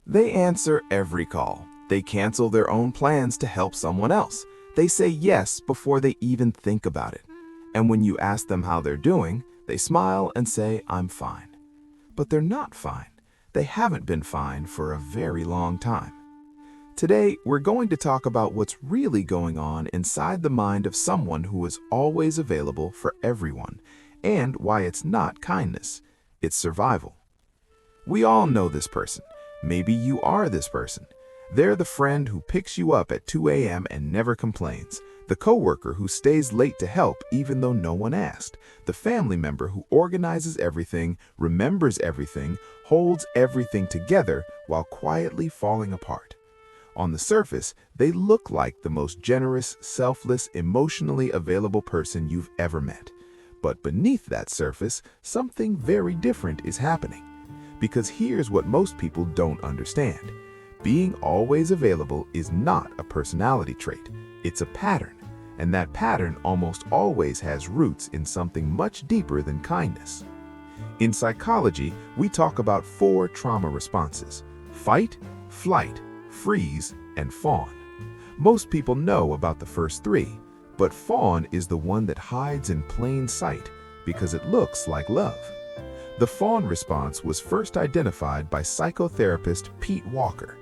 They answer every call. They cancel their own plans to help someone else. They say yes before they even think about it. And when you ask them how they're doing, they smile and say, "I'm fine." But they're not fine. They haven't been fine for a very long time. Today, we're going to talk about what's really going on inside the mind of someone who is always available for everyone, and why it's not kindness, it's survival. We all know this person. Maybe you are this person. They're the friend who picks you up at 2 a.m. and never complains, the coworker who stays late to help even though no one asked, the family member who organizes everything, remembers everything, holds everything together while quietly falling apart. On the surface, they look like the most generous, selfless, emotionally available person you've ever met. But beneath that surface, something very different is happening. Because here's what most people don't understand. Being always available is not a personality trait. It's a pattern. And that pattern almost always has roots in something much deeper than kindness. In psychology, we talk about 4 trauma responses: fight, flight, freeze, and fawn. Most people know about the first 3, but fawn is the one that hides in plain sight because it looks like love. The fawn response was first identified by psychotherapist Pete Walker.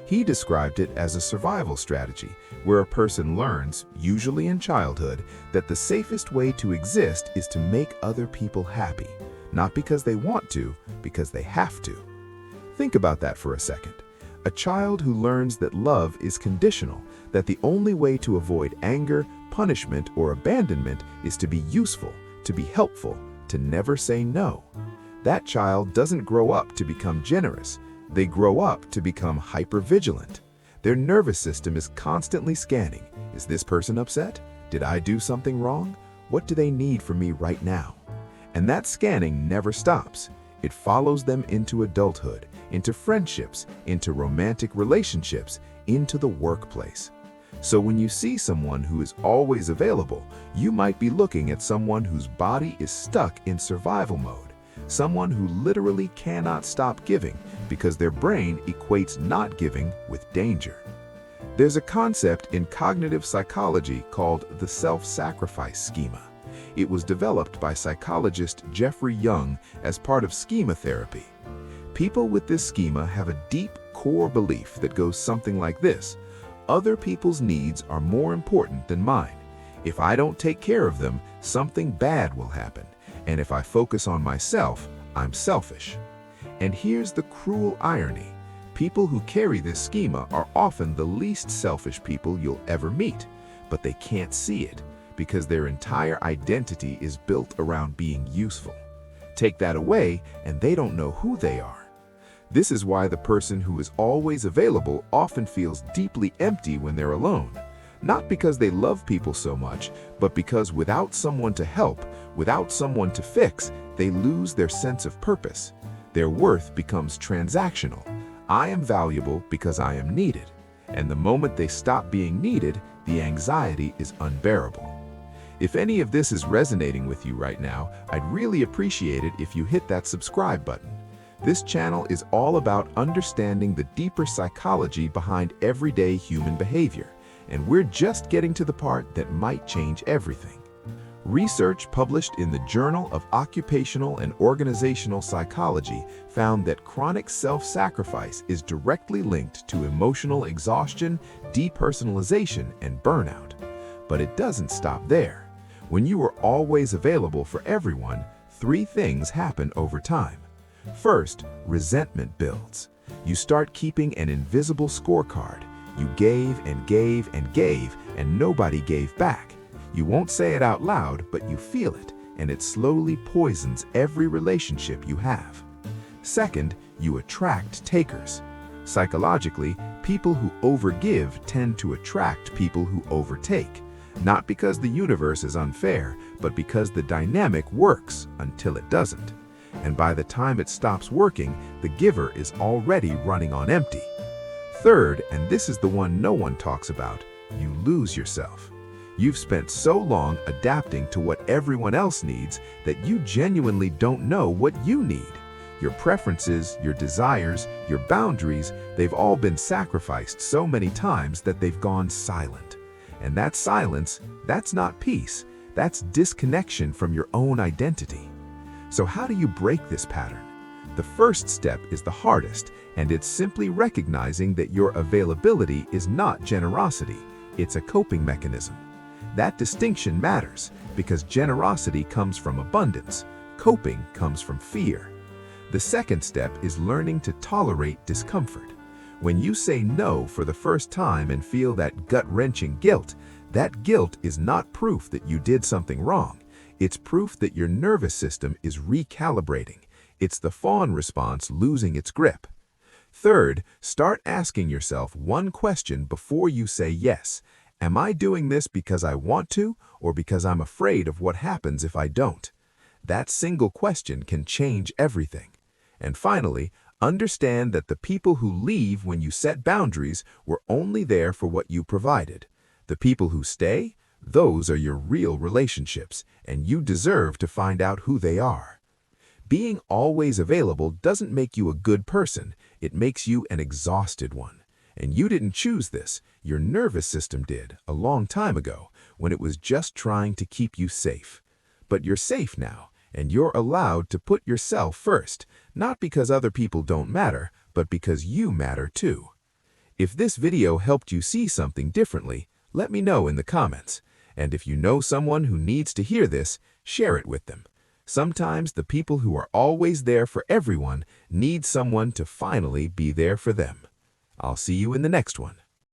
He described it as a survival strategy where a person learns, usually in childhood, that the safest way to exist is to make other people happy, not because they want to, because they have to. Think about that for a second. A child who learns that love is conditional, that the only way to avoid anger, punishment, or abandonment is to be useful, to be helpful, to never say no. That child doesn't grow up to become generous. They grow up to become hypervigilant. Their nervous system is constantly scanning. Is this person upset? Did I do something wrong? What do they need from me right now? And that scanning never stops. It follows them into adulthood, into friendships, into romantic relationships, into the workplace. So when you see someone who is always available, you might be looking at someone whose body is stuck in survival mode. Someone who literally cannot stop giving because their brain equates not giving with danger. There's a concept in cognitive psychology called the self-sacrifice schema. It was developed by psychologist Jeffrey Young as part of schema therapy. People with this schema have a deep core belief that goes something like this: other people's needs are more important than mine. If I don't take care of them, something bad will happen. And if I focus on myself, I'm selfish. And here's the cruel irony. People who carry this schema are often the least selfish people you'll ever meet, but they can't see it because their entire identity is built around being useful. Take that away, and they don't know who they are. This is why the person who is always available often feels deeply empty when they're alone. Not because they love people so much, but because without someone to help, without someone to fix, they lose their sense of purpose. Their worth becomes transactional. I am valuable because I am needed. And the moment they stop being needed, the anxiety is unbearable. If any of this is resonating with you right now, I'd really appreciate it if you hit that subscribe button. This channel is all about understanding the deeper psychology behind everyday human behavior. And we're just getting to the part that might change everything. Research published in the Journal of Occupational and Organizational Psychology found that chronic self-sacrifice is directly linked to emotional exhaustion, depersonalization, and burnout. But it doesn't stop there. When you are always available for everyone, 3 things happen over time. First, resentment builds. You start keeping an invisible scorecard. You gave and gave and gave, and nobody gave back. You won't say it out loud, but you feel it, and it slowly poisons every relationship you have. Second, you attract takers. Psychologically, people who overgive tend to attract people who overtake. Not because the universe is unfair, but because the dynamic works until it doesn't. And by the time it stops working, the giver is already running on empty. Third, and this is the one no one talks about, you lose yourself. You've spent so long adapting to what everyone else needs that you genuinely don't know what you need. Your preferences, your desires, your boundaries, they've all been sacrificed so many times that they've gone silent. And that silence, that's not peace. That's disconnection from your own identity. So how do you break this pattern? The first step is the hardest, and it's simply recognizing that your availability is not generosity. It's a coping mechanism. That distinction matters because generosity comes from abundance. Coping comes from fear. The second step is learning to tolerate discomfort. When you say no for the first time and feel that gut-wrenching guilt, that guilt is not proof that you did something wrong. It's proof that your nervous system is recalibrating. It's the fawn response losing its grip. Third, start asking yourself one question before you say yes. Am I doing this because I want to or because I'm afraid of what happens if I don't? That single question can change everything. And finally, understand that the people who leave when you set boundaries were only there for what you provided. The people who stay, those are your real relationships, and you deserve to find out who they are. Being always available doesn't make you a good person, it makes you an exhausted one. And you didn't choose this, your nervous system did, a long time ago, when it was just trying to keep you safe. But you're safe now, and you're allowed to put yourself first, not because other people don't matter, but because you matter too. If this video helped you see something differently, let me know in the comments. And if you know someone who needs to hear this, share it with them. Sometimes the people who are always there for everyone need someone to finally be there for them. I'll see you in the next one.